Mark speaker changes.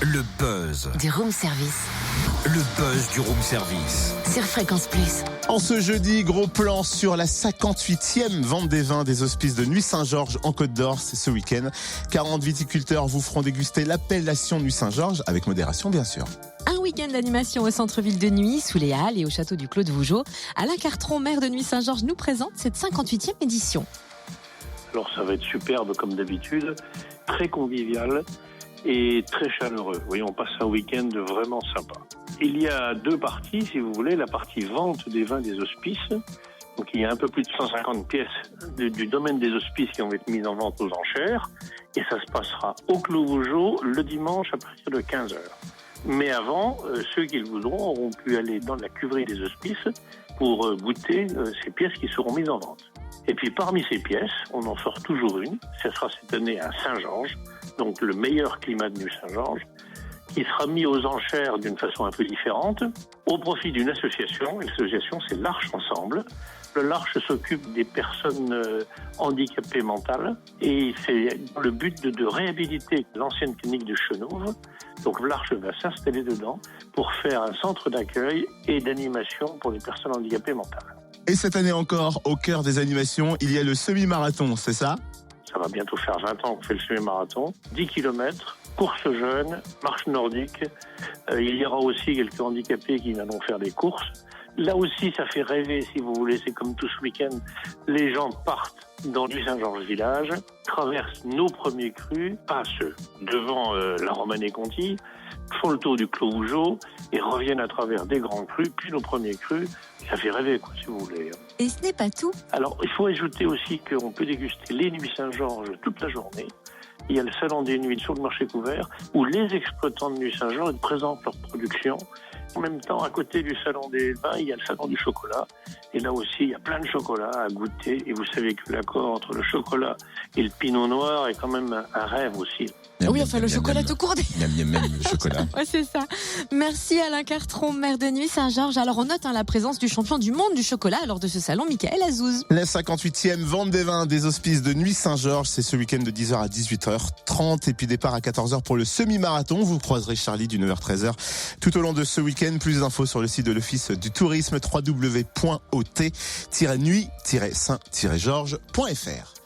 Speaker 1: Le buzz.
Speaker 2: Du room service.
Speaker 1: Le buzz du room service.
Speaker 2: Sur Fréquence Plus.
Speaker 3: En ce jeudi, gros plan sur la 58e vente des vins des hospices de Nuits Saint-Georges en Côte d'Or. C'est ce week-end. 40 viticulteurs vous feront déguster l'appellation Nuits Saint-Georges, avec modération bien sûr.
Speaker 4: Un week-end d'animation au centre-ville de Nuits, sous les Halles et au château du Clos de Vougeot. Alain Cartron, maire de Nuits Saint-Georges, nous présente cette 58e édition.
Speaker 5: Alors ça va être superbe comme d'habitude, très convivial et très chaleureux. Vous voyez, on passe un week-end vraiment sympa. Il y a deux parties, si vous voulez, la partie vente des vins des hospices. Donc il y a un peu plus de 150 pièces du domaine des hospices qui vont être mises en vente aux enchères. Et ça se passera au Clos Vougeot le dimanche à partir de 15h. Mais avant, ceux qui le voudront auront pu aller dans la cuverie des hospices pour goûter ces pièces qui seront mises en vente. Et puis parmi ces pièces, on en sort toujours une. Ce sera cette année à Saint-Georges, donc le meilleur climat de Nuits Saint-Georges, qui sera mis aux enchères d'une façon un peu différente, au profit d'une association. L'association, c'est l'Arche Ensemble. L'Arche s'occupe des personnes handicapées mentales et c'est le but de réhabiliter l'ancienne clinique de Chenauve. Donc l'Arche va s'installer dedans pour faire un centre d'accueil et d'animation pour les personnes handicapées mentales.
Speaker 3: Et cette année encore, au cœur des animations, il y a le semi-marathon, c'est ça ?
Speaker 5: Ça va bientôt faire 20 ans qu'on fait le semi-marathon. 10 km, course jeune, marche nordique. Il y aura aussi quelques handicapés qui viendront faire des courses. Là aussi, ça fait rêver, si vous voulez. C'est comme tout ce week-end. Les gens partent dans Nuits Saint-Georges village, traversent nos premiers crus, passent devant la Romanée-Conti, font le tour du Clos Vougeot et reviennent à travers des grands crus, puis nos premiers crus. Ça fait rêver, quoi, si vous voulez.
Speaker 4: Et ce n'est pas tout.
Speaker 5: Alors, il faut ajouter aussi qu'on peut déguster les Nuits Saint-Georges toute la journée. Il y a le salon des nuits sur le marché couvert où les exploitants de Nuits Saint-Georges présentent leur production. En même temps, à côté du salon des vins, il y a le salon du chocolat. Et là aussi, il y a plein de chocolats à goûter. Et vous savez que l'accord entre le chocolat et le pinot noir est quand même un rêve aussi.
Speaker 4: Oui, enfin, le chocolat tout court.
Speaker 3: Miam, le chocolat.
Speaker 4: Ouais, c'est ça. Merci Alain Cartron, maire de Nuits Saint-Georges. Alors, on note la présence du champion du monde du chocolat lors de ce salon, Michael Azouz.
Speaker 3: La 58e vente des vins des hospices de Nuits Saint-Georges, c'est ce week-end de 10h à 18h30 et puis départ à 14h pour le semi-marathon. Vous croiserez Charlie du 9h-13h tout au long de ce week-end. Plus d'infos sur le site de l'Office du Tourisme www.ot-nuit-saint-georges.fr.